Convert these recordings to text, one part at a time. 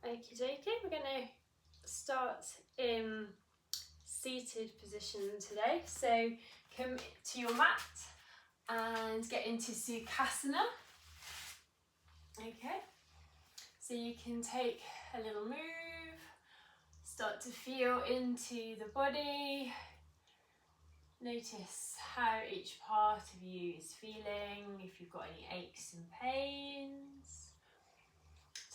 Okie dokie, we're going to start in seated position today. So come to your mat and get into Sukhasana. Okay, so you can take a little move, start to feel into the body. Notice how each part of you is feeling, if you've got any aches and pains.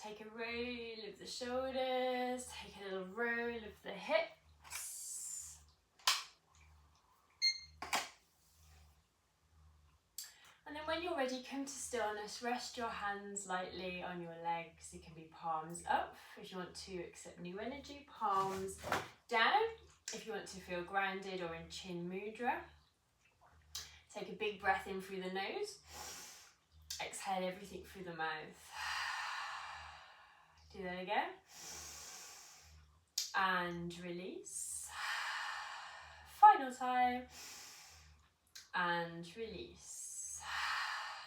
Take a roll of the shoulders, take a little roll of the hips. And then when you're ready, come to stillness. Rest your hands lightly on your legs. It can be palms up if you want to accept new energy, palms down if you want to feel grounded or in chin mudra. Take a big breath in through the nose. Exhale everything through the mouth. Do that again. And release. Final time. And release.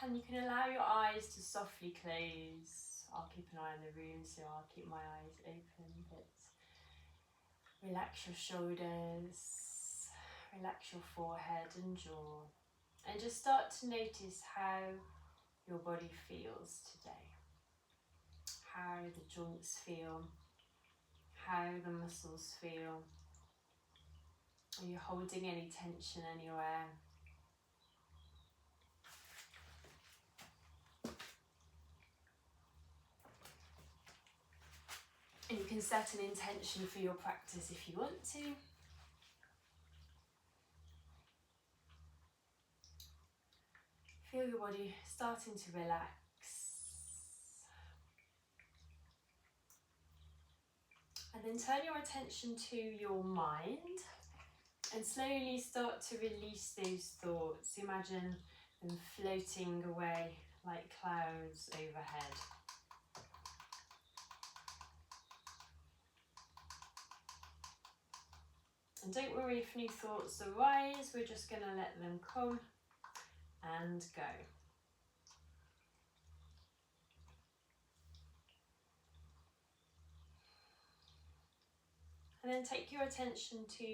And you can allow your eyes to softly close. I'll keep an eye on the room, so I'll keep my eyes open. But relax your shoulders. Relax your forehead and jaw. And just start to notice how your body feels today. How the joints feel, how the muscles feel. Are you holding any tension anywhere? And you can set an intention for your practice if you want to. Feel your body starting to relax. And then turn your attention to your mind and slowly start to release those thoughts. Imagine them floating away like clouds overhead. And don't worry if new thoughts arise, we're just going to let them come and go. And then take your attention to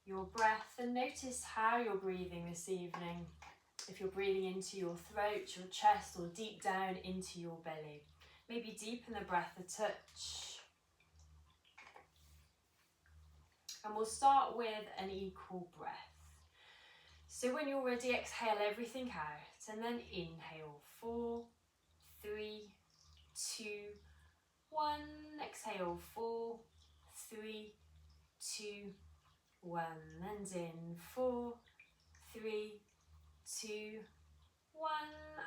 your breath and notice how you're breathing this evening. If you're breathing into your throat, your chest, or deep down into your belly. Maybe deepen the breath a touch. And we'll start with an equal breath. So when you're ready, exhale everything out and then inhale. 4, 3, 2, 1. Exhale. 4, 3, 2, 1. And in. 4, 3, 2, 1.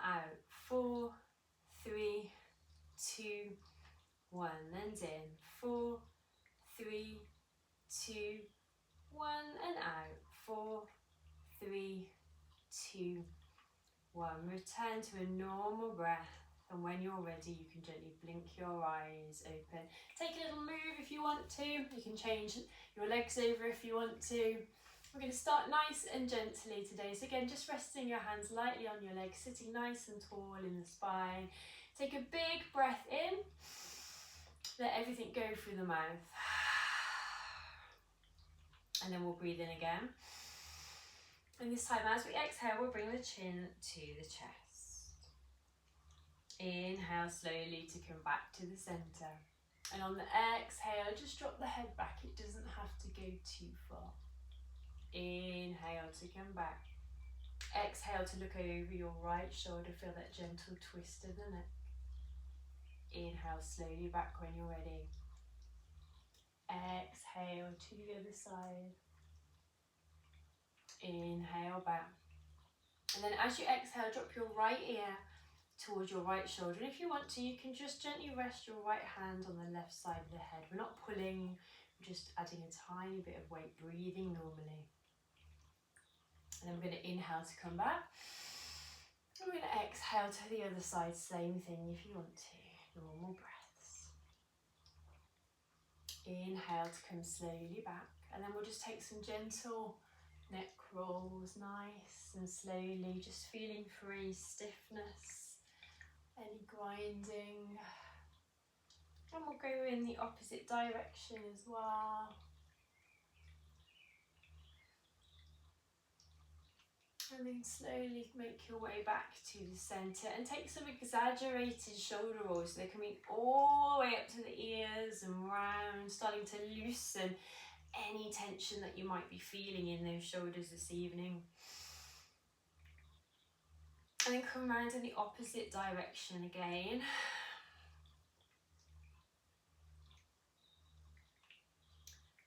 Out. 4, 3, 2, 1. And in. 4, 3, 2, 1. And out. 4, 3, 2, 1. Return to a normal breath. And when you're ready, you can gently blink your eyes open. Take a little move if you want to. You can change your legs over if you want to. We're going to start nice and gently today. So again, just resting your hands lightly on your legs, sitting nice and tall in the spine. Take a big breath in. Let everything go through the mouth. And then we'll breathe in again. And this time, as we exhale, we'll bring the chin to the chest. Inhale slowly to come back to the centre. And on the exhale, just drop the head back. It doesn't have to go too far. Inhale to come back. Exhale to look over your right shoulder. Feel that gentle twist of the neck. Inhale slowly back when you're ready. Exhale to the other side. Inhale back. And then as you exhale, drop your right ear towards your right shoulder. And if you want to, you can just gently rest your right hand on the left side of the head. We're not pulling, we're just adding a tiny bit of weight, breathing normally. And then we're going to inhale to come back. And we're going to exhale to the other side, same thing if you want to, normal breaths. Inhale to come slowly back. And then we'll just take some gentle neck rolls, nice and slowly, just feeling free, stiffness, any grinding. And we'll go in the opposite direction as well. And then slowly make your way back to the centre and take some exaggerated shoulder rolls. So they're coming all the way up to the ears and round, starting to loosen any tension that you might be feeling in those shoulders this evening. And then come round in the opposite direction again.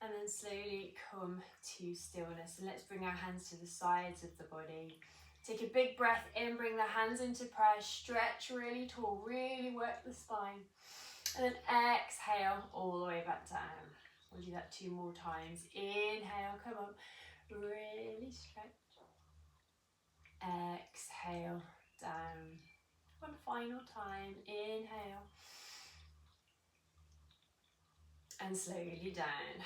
And then slowly come to stillness. And let's bring our hands to the sides of the body. Take a big breath in, bring the hands into prayer, stretch really tall, really work the spine. And then exhale all the way back down. We'll do that 2 more times. Inhale, come on, really stretch. Exhale, down. One final time, inhale. And slowly down.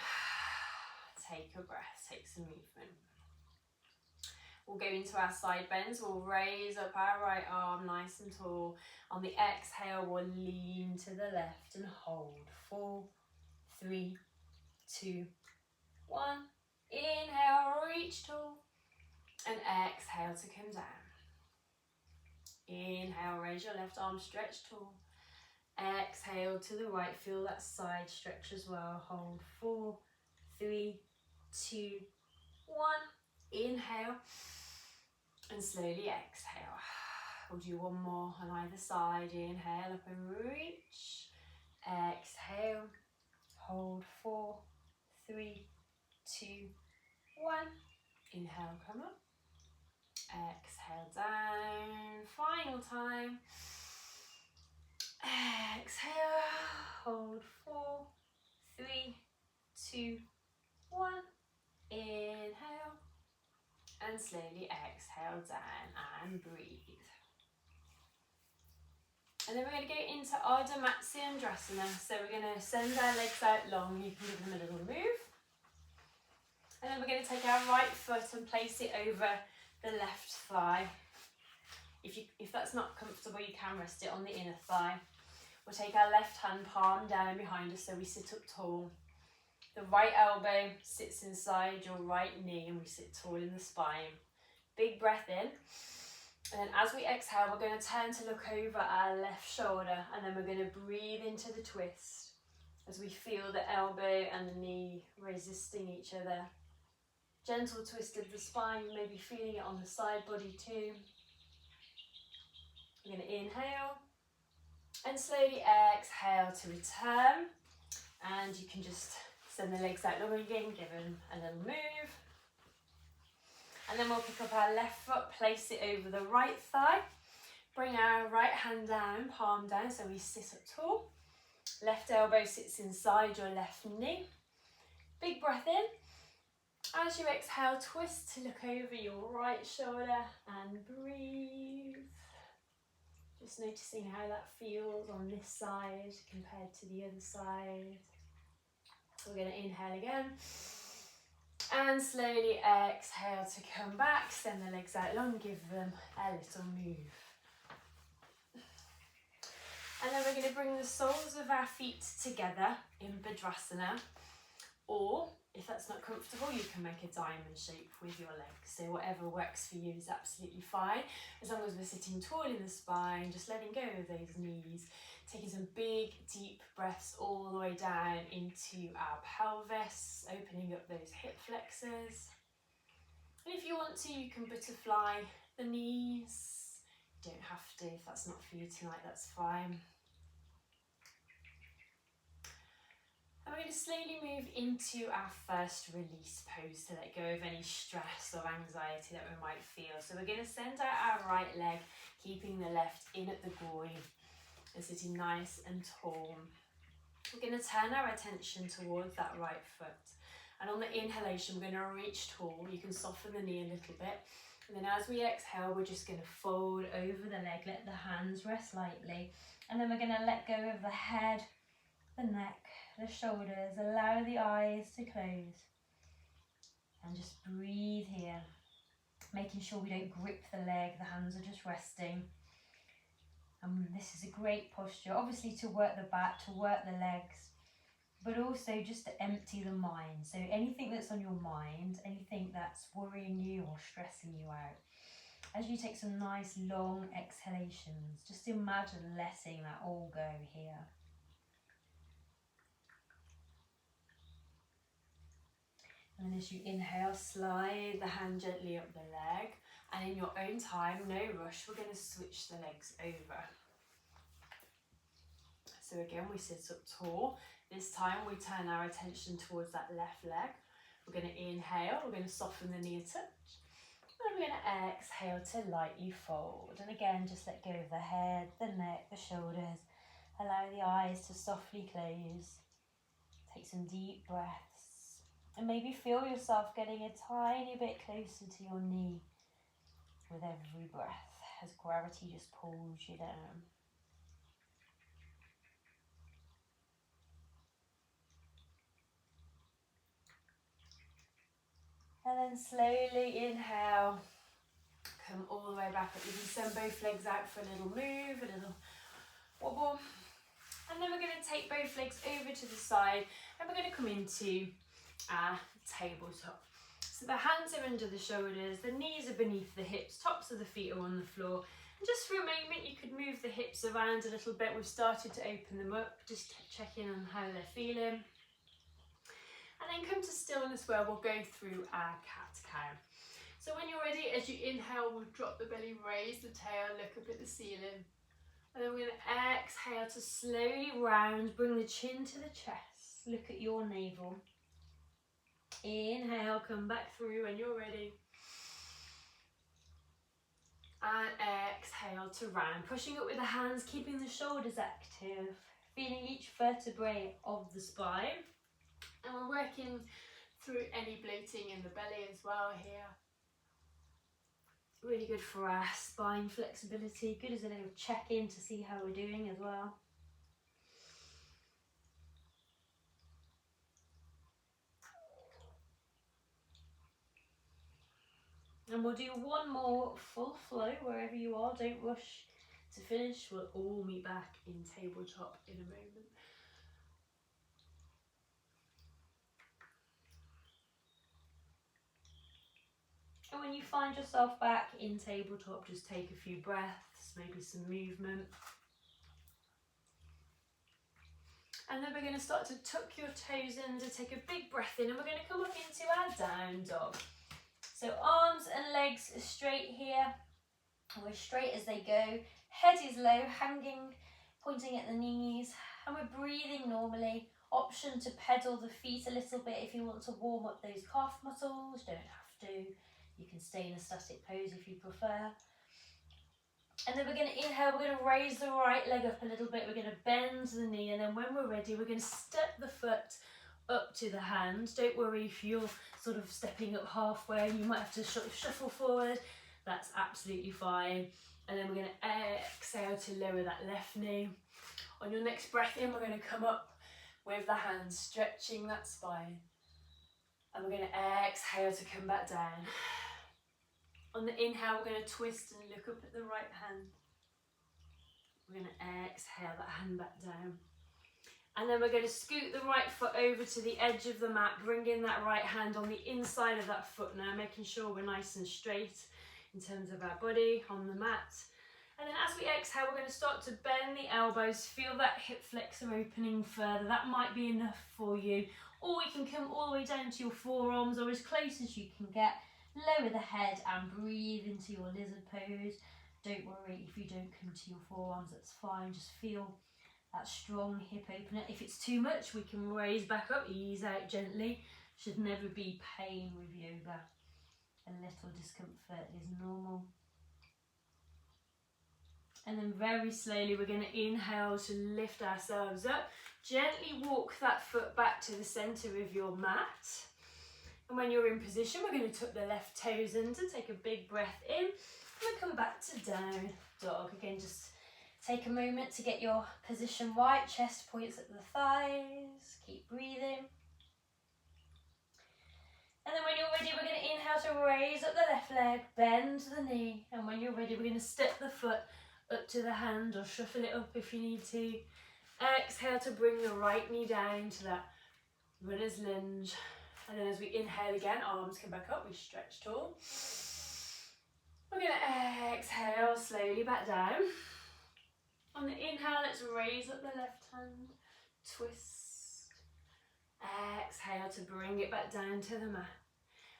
Take a breath, take some movement. We'll go into our side bends. We'll raise up our right arm nice and tall. On the exhale, we'll lean to the left and hold. 4, 3, 2, 1. Inhale, reach tall. And exhale to come down. Inhale, raise your left arm, stretch tall. Exhale to the right, feel that side stretch as well. Hold. 4, 3, 2, 1. Inhale and slowly exhale. We'll do 1 more on either side. Inhale up and reach. Exhale. Hold. 4, 3, 2, 1. Inhale, come up. Exhale down. Final time. Exhale. Hold. 4, 3, 2, 1. Inhale. And slowly exhale down and breathe. And then we're going to go into Ardha Matsyendrasana. So we're going to send our legs out long. You can give them a little move. And then we're going to take our right foot and place it over the left thigh. If that's not comfortable, you can rest it on the inner thigh. We'll take our left hand palm down behind us so we sit up tall. The right elbow sits inside your right knee and we sit tall in the spine. Big breath in. And then as we exhale, we're going to turn to look over our left shoulder and then we're going to breathe into the twist as we feel the elbow and the knee resisting each other. Gentle twist of the spine, you may be feeling it on the side body too. We're going to inhale and slowly exhale to return. And you can just send the legs out long again, give them a little move. And then we'll pick up our left foot, place it over the right thigh. Bring our right hand down, palm down, so we sit up tall. Left elbow sits inside your left knee. Big breath in. As you exhale, twist to look over your right shoulder and breathe. Just noticing how that feels on this side compared to the other side. We're going to inhale again and slowly exhale to come back. Send the legs out long, give them a little move. And then we're going to bring the soles of our feet together in Bhadrasana, or if that's not comfortable, you can make a diamond shape with your legs. So whatever works for you is absolutely fine. As long as we're sitting tall in the spine, just letting go of those knees. Taking some big, deep breaths all the way down into our pelvis, opening up those hip flexors. And if you want to, you can butterfly the knees. You don't have to. If that's not for you tonight, that's fine. And we're going to slowly move into our first release pose to let go of any stress or anxiety that we might feel. So we're going to send out our right leg, keeping the left in at the groin and sitting nice and tall. We're going to turn our attention towards that right foot. And on the inhalation, we're going to reach tall. You can soften the knee a little bit. And then as we exhale, we're just going to fold over the leg, let the hands rest lightly. And then we're going to let go of the head, the neck, the shoulders, allow the eyes to close. And just breathe here, making sure we don't grip the leg, the hands are just resting. And this is a great posture, obviously to work the back, to work the legs, but also just to empty the mind. So anything that's on your mind, anything that's worrying you or stressing you out, as you take some nice long exhalations, just imagine letting that all go here. And then as you inhale, slide the hand gently up the leg. And in your own time, no rush, we're going to switch the legs over. So again, we sit up tall. This time we turn our attention towards that left leg. We're going to inhale, we're going to soften the knee a touch. And we're going to exhale to lightly fold. And again, just let go of the head, the neck, the shoulders. Allow the eyes to softly close. Take some deep breaths. And maybe feel yourself getting a tiny bit closer to your knee with every breath as gravity just pulls you down. And then slowly inhale, come all the way back up. You can send both legs out for a little move, a little wobble. And then we're going to take both legs over to the side and we're going to come into our tabletop. So the hands are under the shoulders, the knees are beneath the hips, tops of the feet are on the floor. And just for a moment you could move the hips around a little bit. We've started to open them up, just checking on how they're feeling. And then come to stillness where we'll go through our cat-cow. So when you're ready, as you inhale, we'll drop the belly, raise the tail, look up at the ceiling. And then we're going to exhale to slowly round, bring the chin to the chest, look at your navel. Inhale, come back through when you're ready. And exhale to round, pushing up with the hands, keeping the shoulders active, feeling each vertebrae of the spine. And we're working through any bloating in the belly as well here. Really good for our spine flexibility, good as a little check-in to see how we're doing as well. And we'll do one more full flow wherever you are, don't rush to finish. We'll all meet back in tabletop in a moment. And when you find yourself back in tabletop, just take a few breaths, maybe some movement. And then we're going to start to tuck your toes in to take a big breath in, and we're going to come up into our down dog. So arms and legs are straight here. We're straight as they go. Head is low, hanging, pointing at the knees. And we're breathing normally. Option to pedal the feet a little bit if you want to warm up those calf muscles. Don't have to. You can stay in a static pose if you prefer. And then we're going to inhale, we're going to raise the right leg up a little bit. We're going to bend the knee, and then when we're ready, we're going to step the foot up to the hand. Don't worry if you're sort of stepping up halfway, you might have to shuffle forward. That's absolutely fine. And then we're going to exhale to lower that left knee. On your next breath in, we're going to come up with the hands, stretching that spine. And we're going to exhale to come back down. On the inhale, we're going to twist and look up at the right hand. We're going to exhale that hand back down. And then we're going to scoot the right foot over to the edge of the mat, bringing that right hand on the inside of that foot now, making sure we're nice and straight in terms of our body on the mat. And then as we exhale, we're going to start to bend the elbows, feel that hip flexor opening further. That might be enough for you. Or we can come all the way down to your forearms, or as close as you can get. Lower the head and breathe into your lizard pose. Don't worry if you don't come to your forearms, that's fine. Just feel that strong hip opener. If it's too much, we can raise back up, ease out gently. Should never be pain with yoga. A little discomfort is normal. And then very slowly we're going to inhale to lift ourselves up. Gently walk that foot back to the centre of your mat. And when you're in position, we're going to tuck the left toes in to take a big breath in. And we'll come back to down dog. Again, just take a moment to get your position right. Chest points at the thighs. Keep breathing. And then when you're ready, we're going to inhale to raise up the left leg, bend the knee. And when you're ready, we're going to step the foot up to the hand or shuffle it up if you need to. Exhale to bring the right knee down to that runner's lunge. And then as we inhale again, arms come back up, we stretch tall. We're going to exhale slowly back down. On the inhale, let's raise up the left hand, twist. Exhale to bring it back down to the mat.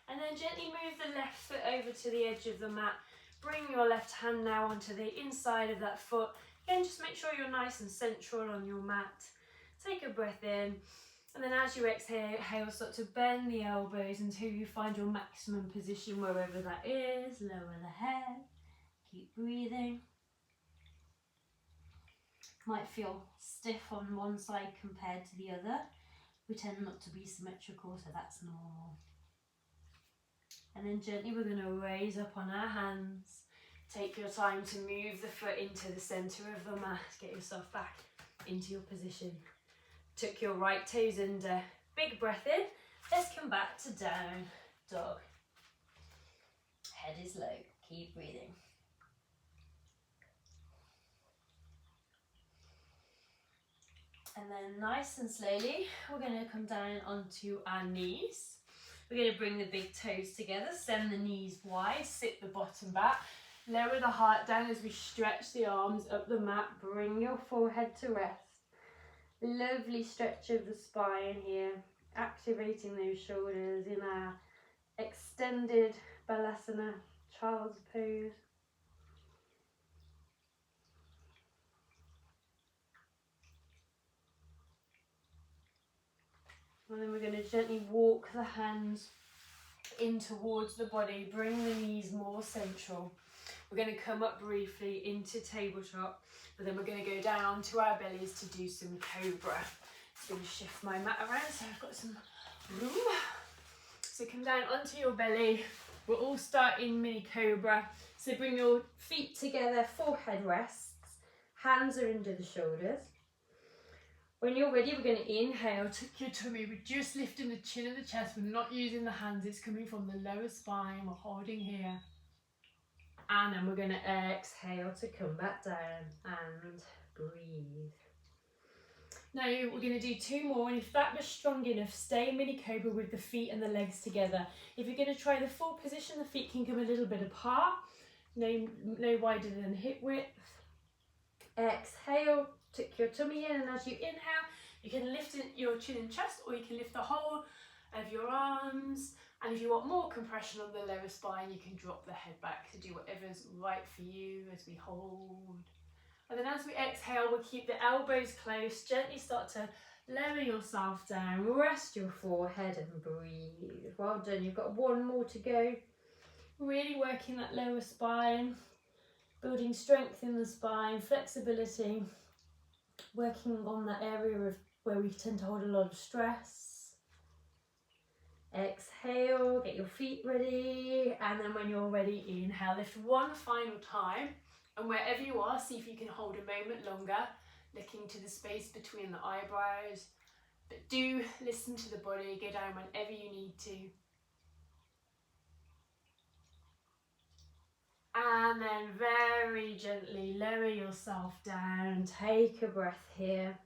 And then gently move the left foot over to the edge of the mat. Bring your left hand now onto the inside of that foot. Again, just make sure you're nice and central on your mat. Take a breath in. And then as you exhale, start to bend the elbows until you find your maximum position wherever that is. Lower the head. Keep breathing. Might feel stiff on one side compared to the other. We tend not to be symmetrical, so that's normal. And then gently we're going to raise up on our hands. Take your time to move the foot into the centre of the mat. Get yourself back into your position. Tuck your right toes under. Big breath in. Let's come back to down dog. Head is low. Keep breathing. And then nice and slowly, we're going to come down onto our knees. We're going to bring the big toes together, send the knees wide, sit the bottom back, lower the heart down as we stretch the arms up the mat, bring your forehead to rest. Lovely stretch of the spine here, activating those shoulders in our extended Balasana, child's pose. And then we're going to gently walk the hands in towards the body, bring the knees more central. We're going to come up briefly into tabletop, but then we're going to go down to our bellies to do some cobra. Just going to shift my mat around so I've got some room. So come down onto your belly. We'll all start in mini cobra. So bring your feet together, forehead rests, hands are under the shoulders. When you're ready, we're going to inhale, tuck your tummy. We're just lifting the chin and the chest. We're not using the hands. It's coming from the lower spine. We're holding here. And then we're going to exhale to come back down and breathe. Now we're going to do two more. And if that was strong enough, stay in mini cobra with the feet and the legs together. If you're going to try the full position, the feet can come a little bit apart. No wider than hip width. Exhale. Tuck your tummy in, and as you inhale, you can lift your chin and chest, or you can lift the whole of your arms. And if you want more compression on the lower spine, you can drop the head back to do whatever's right for you as we hold. And then as we exhale, we'll keep the elbows close, gently start to lower yourself down, rest your forehead and breathe. Well done, you've got one more to go. Really working that lower spine, building strength in the spine, flexibility. Working on that area of where we tend to hold a lot of stress. Exhale, get your feet ready, and then when you're ready, inhale, lift one final time, and wherever you are, see if you can hold a moment longer, looking to the space between the eyebrows, but do listen to the body, go down whenever you need to. And then very gently lower yourself down, take a breath here.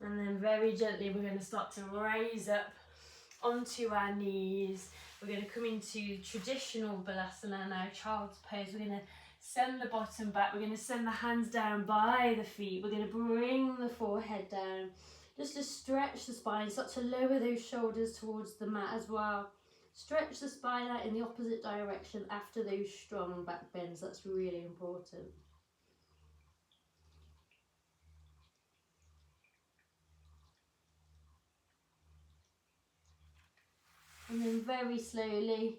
And then very gently we're going to start to raise up onto our knees. We're going to come into traditional Balasana now, child's pose. We're going to send the bottom back. We're going to send the hands down by the feet. We're going to bring the forehead down. Just to stretch the spine, start to lower those shoulders towards the mat as well. Stretch the spine out in the opposite direction after those strong back bends. That's really important. And then very slowly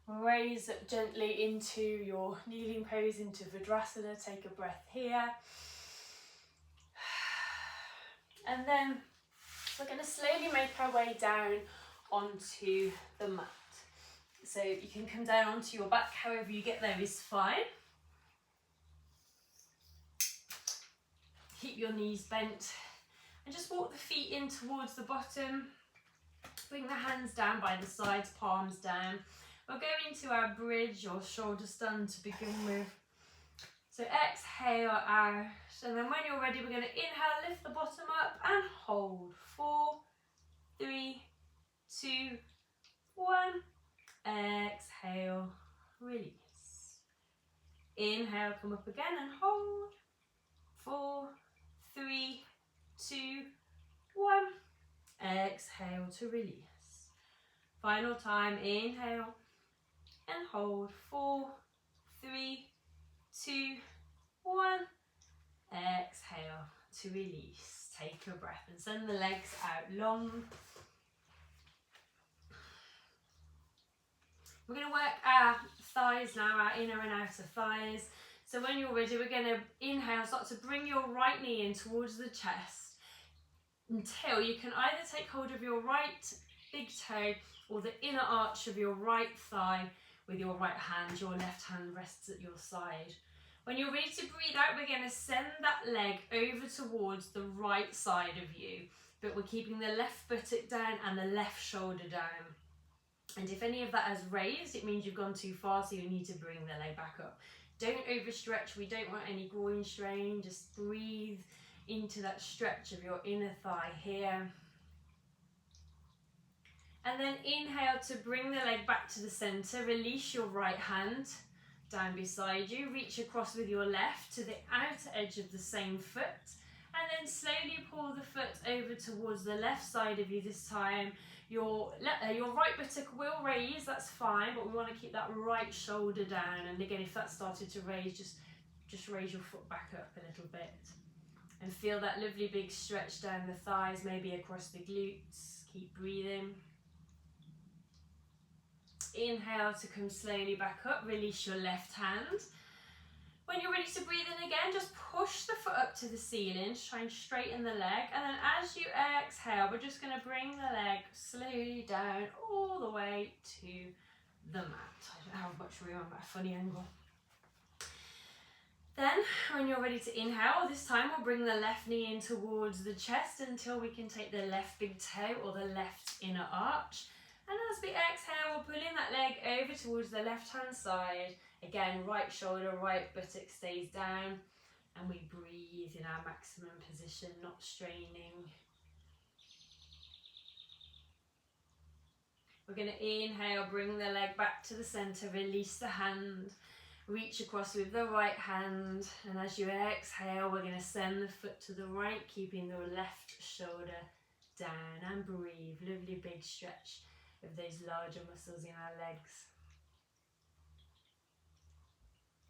raise up gently into your kneeling pose, into Vajrasana. Take a breath here. And then we're going to slowly make our way down onto the mat. So you can come down onto your back, however you get there is fine. Keep your knees bent and just walk the feet in towards the bottom. Bring the hands down by the sides, palms down. We'll go into our bridge or shoulder stand to begin with. So exhale out, and then when you're ready, we're going to inhale, lift the bottom up and hold. 4, 3, 2, 1. Exhale, release. Inhale, come up again and hold. 4, 3, 2, 1. Exhale to release. Final time, inhale and hold. 4, 3, 2, 1. Exhale to release. Take a breath and send the legs out long. We're going to work our thighs now, our inner and outer thighs. So when you're ready, we're going to inhale, start to bring your right knee in towards the chest until you can either take hold of your right big toe or the inner arch of your right thigh with your right hand. Your left hand rests at your side. When you're ready to breathe out, we're going to send that leg over towards the right side of you, but we're keeping the left buttock down and the left shoulder down. And if any of that has raised, it means you've gone too far, so you need to bring the leg back up. Don't overstretch, we don't want any groin strain, just breathe into that stretch of your inner thigh here. And then inhale to bring the leg back to the centre, release your right hand down beside you, reach across with your left to the outer edge of the same foot, and then slowly pull the foot over towards the left side of you this time. Your right buttock will raise, that's fine, but we want to keep that right shoulder down. And again, if that started to raise, just raise your foot back up a little bit. And feel that lovely big stretch down the thighs, maybe across the glutes. Keep breathing. Inhale to come slowly back up, release your left hand. When you're ready to breathe in again, just push the foot up to the ceiling, try and straighten the leg, and then as you exhale, we're just going to bring the leg slowly down all the way to the mat. I don't have much room, I'm at a funny angle. Then, when you're ready to inhale, this time we'll bring the left knee in towards the chest until we can take the left big toe or the left inner arch. And as we exhale, we're pulling that leg over towards the left-hand side. Again, right shoulder, right buttock stays down. And we breathe in our maximum position, not straining. We're going to inhale, bring the leg back to the centre, release the hand. Reach across with the right hand. And as you exhale, we're going to send the foot to the right, keeping the left shoulder down. And breathe, lovely big stretch of those larger muscles in our legs.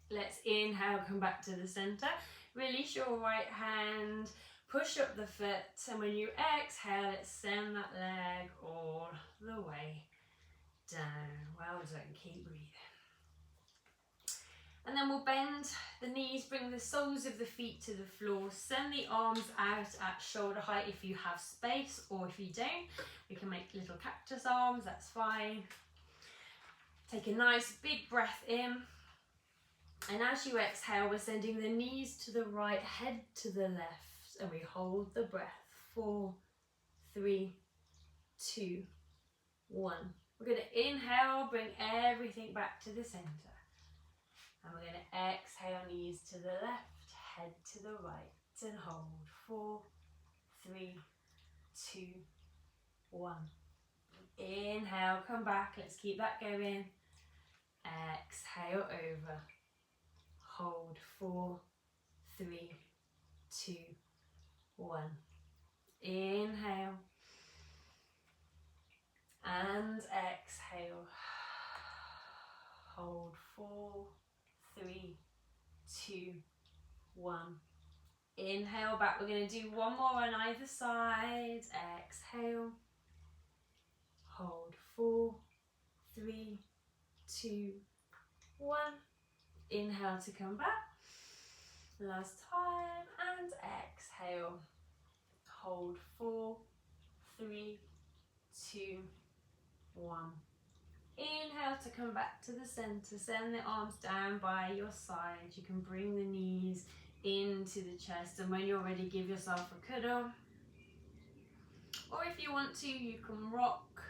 Let's inhale, come back to the centre, release your right hand, push up the foot, and when you exhale, let's send that leg all the way down. Well done, keep breathing. And then we'll bend the knees, bring the soles of the feet to the floor, send the arms out at shoulder height if you have space, or if you don't, we can make little cactus arms, that's fine. Take a nice big breath in, and as you exhale, we're sending the knees to the right, head to the left, and we hold the breath. 4, 3, 2, 1. We're going to inhale, bring everything back to the centre. And we're going to exhale, knees to the left, head to the right, and hold. 4, 3, 2, 1. Inhale, come back, let's keep that going. Exhale over. Hold. 4, 3, 2, 1. Inhale. And exhale. Hold. 4, 3, 2, 1. Inhale back. We're going to do one more on either side. Exhale. Hold. 4, 3, 2, 1. Inhale to come back. Last time. And exhale. Hold. 4, 3, 2, 1. Inhale to come back to the centre. Send the arms down by your side. You can bring the knees into the chest, and when you're ready, give yourself a cuddle. Or if you want to, you can rock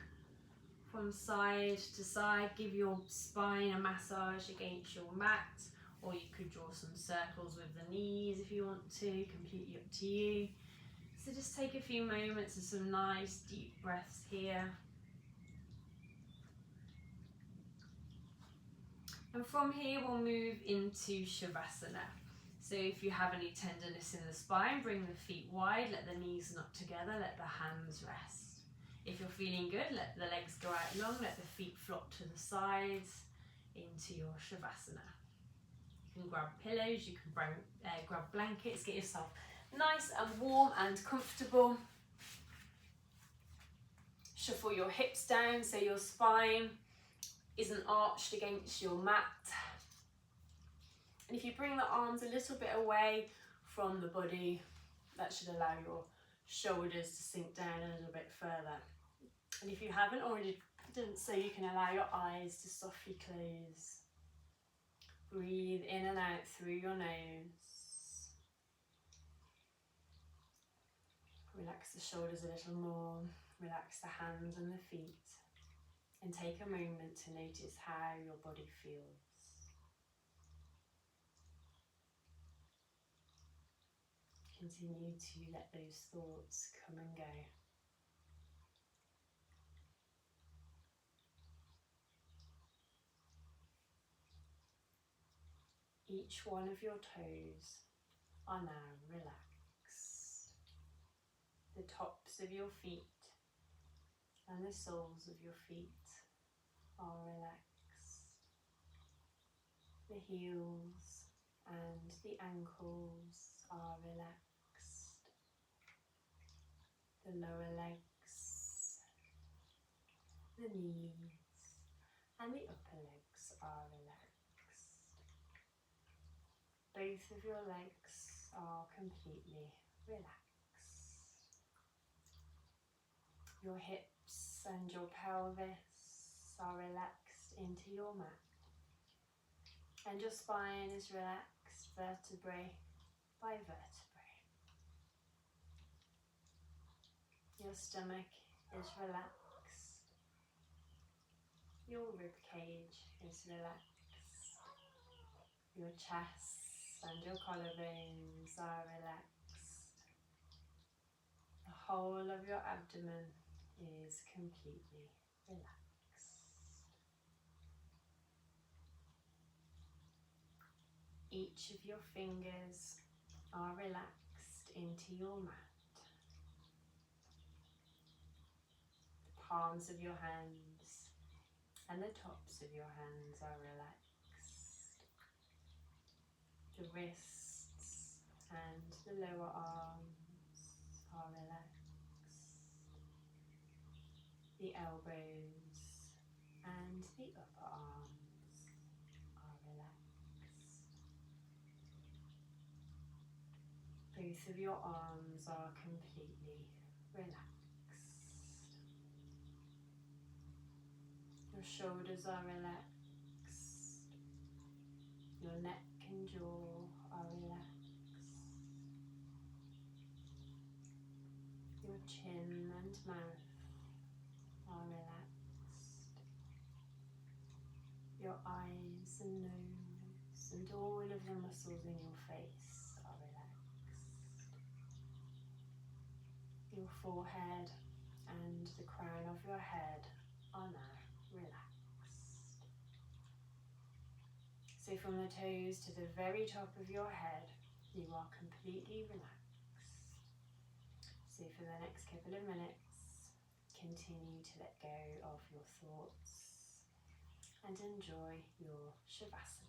from side to side. Give your spine a massage against your mat, or you could draw some circles with the knees if you want to, completely up to you. So just take a few moments of some nice deep breaths here. And from here we'll move into Shavasana. So if you have any tenderness in the spine, bring the feet wide, let the knees knot together, let the hands rest. If you're feeling good, let the legs go out long, let the feet flop to the sides into your Shavasana. You can grab pillows, you can grab blankets, get yourself nice and warm and comfortable. Shuffle your hips down so your spine isn't arched against your mat. And if you bring the arms a little bit away from the body, that should allow your shoulders to sink down a little bit further. And if you haven't already done so, you can allow your eyes to softly close. Breathe in and out through your nose. Relax the shoulders a little more. Relax the hands and the feet. And take a moment to notice how your body feels. Continue to let those thoughts come and go. Each one of your toes are now relaxed. The tops of your feet and the soles of your feet are relaxed. The heels and the ankles are relaxed. The lower legs, the knees and the upper legs are relaxed. Both of your legs are completely relaxed. Your hips and your pelvis are relaxed into your mat. And your spine is relaxed vertebrae by vertebrae. Your stomach is relaxed. Your rib cage is relaxed. Your chest and your collarbones are relaxed. The whole of your abdomen is completely relaxed. Each of your fingers are relaxed into your mat. The palms of your hands and the tops of your hands are relaxed. The wrists and the lower arms are relaxed. The elbows and the upper arms are relaxed. Both of your arms are completely relaxed. Your shoulders are relaxed. Your neck and jaw are relaxed. Your chin and mouth are relaxed. Your eyes and nose and all of the muscles in your face are relaxed. Your forehead and the crown of your head are now relaxed. So from the toes to the very top of your head, you are completely relaxed. So for the next couple of minutes, continue to let go of your thoughts and enjoy your Shavasana.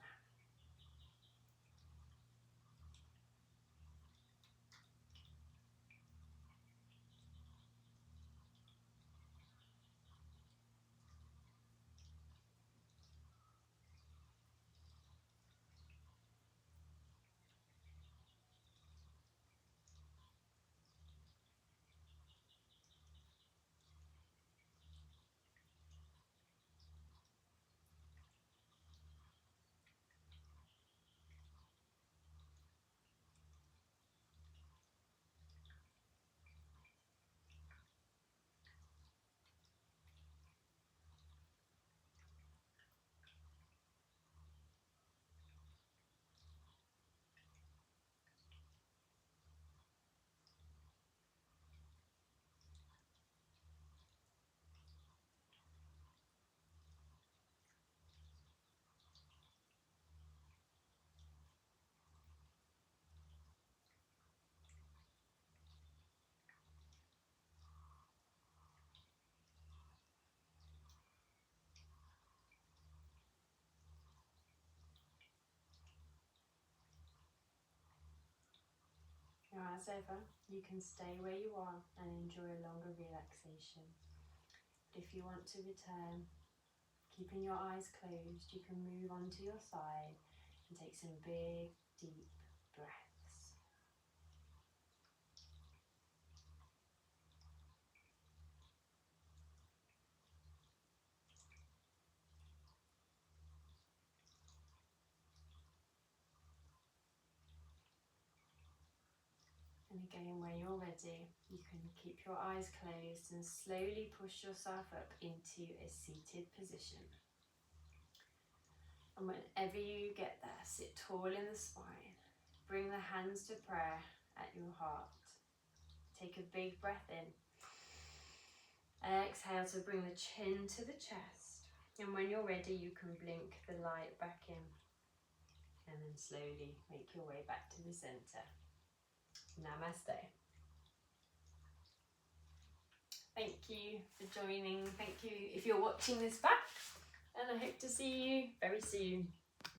As ever, you can stay where you are and enjoy a longer relaxation. But if you want to return, keeping your eyes closed, you can move onto your side and take some big, deep breaths. And again, when you're ready, you can keep your eyes closed and slowly push yourself up into a seated position. And whenever you get there, sit tall in the spine. Bring the hands to prayer at your heart. Take a big breath in. Exhale to bring the chin to the chest. And when you're ready, you can blink the light back in. And then slowly make your way back to the center. Namaste. Thank you for joining. Thank you if you're watching this back. And I hope to see you very soon.